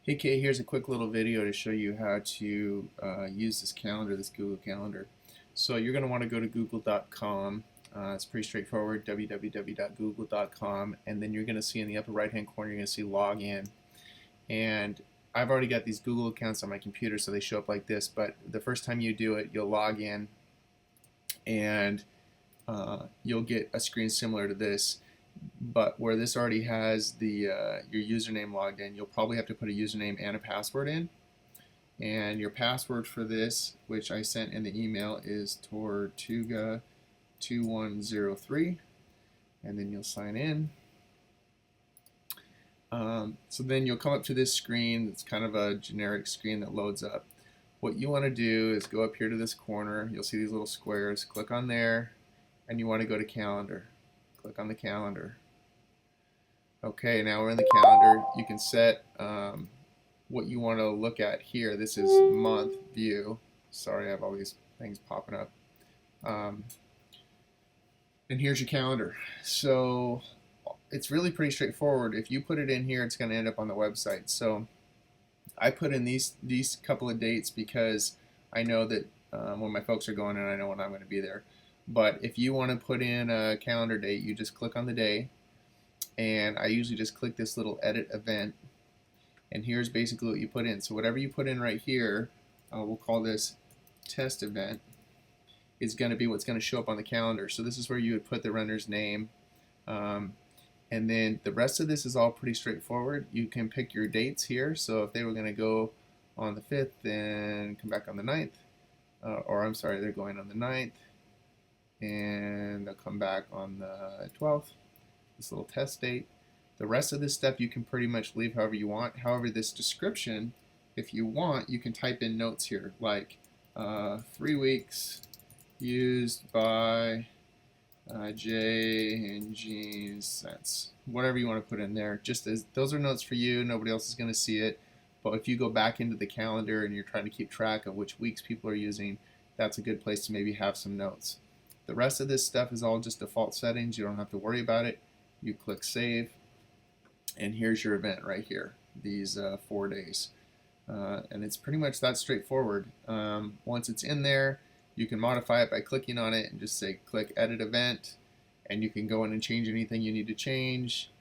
Hey Kay, here's a quick little video to show you how to use this calendar, this Google Calendar. So you're going to want to go to google.com. It's pretty straightforward, www.google.com, and then you're going to see in the upper right hand corner, you're going to see login. And I've already got these Google accounts on my computer, so they show up like this, but the first time you do it, you'll log in and you'll get a screen similar to this. But where this already has the your username logged in, you'll probably have to put a username and a password in. And your password for this, which I sent in the email, is Tortuga2103. And then you'll sign in. So then you'll come up to this screen. It's kind of a generic screen that loads up. What you want to do is go up here to this corner. You'll see these little squares. Click on there, and you want to go to calendar. Click on the calendar. Okay, now we're in the calendar. You can set what you want to look at here. This is month view. Sorry, I have all these things popping up. And here's your calendar. So it's really pretty straightforward. If you put it in here, it's going to end up on the website. So I put in these couple of dates because I know that when my folks are going and I know when I'm going to be there. But if you want to put in a calendar date, you just click on the day, and I usually just click this little edit event, and here's basically what you put in. So whatever you put in right here, we'll call this test event, is going to be what's going to show up on the calendar. So this is where you would put the render's name, and then the rest of this is all pretty straightforward. You can pick your dates here. So if they were going to go on the 5th and come back on the 9th, or I'm sorry, they're going on the 9th, and they'll come back on the 12th, this little test date. The rest of this stuff you can pretty much leave however you want. However, this description, if you want, you can type in notes here, like 3 weeks used by Jay and Jean's cents. Whatever you want to put in there. Just as those are notes for you, nobody else is going to see it. But if you go back into the calendar and you're trying to keep track of which weeks people are using, that's a good place to maybe have some notes. The rest of this stuff is all just default settings. You don't have to worry about it. You click save, and here's your event right here, these 4 days. And it's pretty much that straightforward. Once it's in there, you can modify it by clicking on it and just say click edit event, and you can go in and change anything you need to change.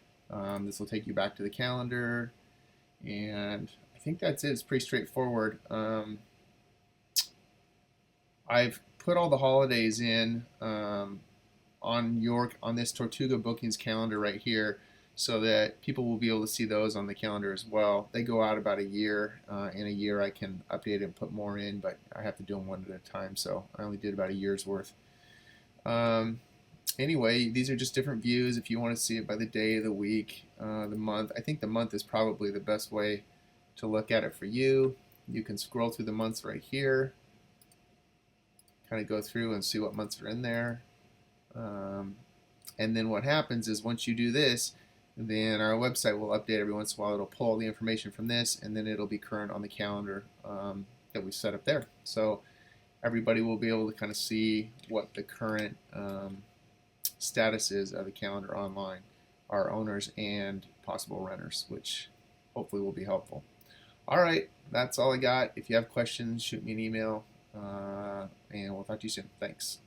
This will take you back to the calendar, and I think that's it. It's pretty straightforward. I've put all the holidays in on this Tortuga bookings calendar right here, so that people will be able to see those on the calendar as well. They go out about a year. In a year I can update it and put more in, but I have to do them one at a time, so I only did about a year's worth. Anyway, these are just different views if you want to see it by the day, the week, the month. I think the month is probably the best way to look at it for you. You can scroll through the months right here, kind of go through and see what months are in there. And then what happens is once you do this, then our website will update every once in a while. It'll pull all the information from this, and then it'll be current on the calendar that we set up there. So everybody will be able to kind of see what the current status is of the calendar online, our owners and possible renters, which hopefully will be helpful. All right, that's all I got. If you have questions, shoot me an email, and we'll talk to you soon. Thanks.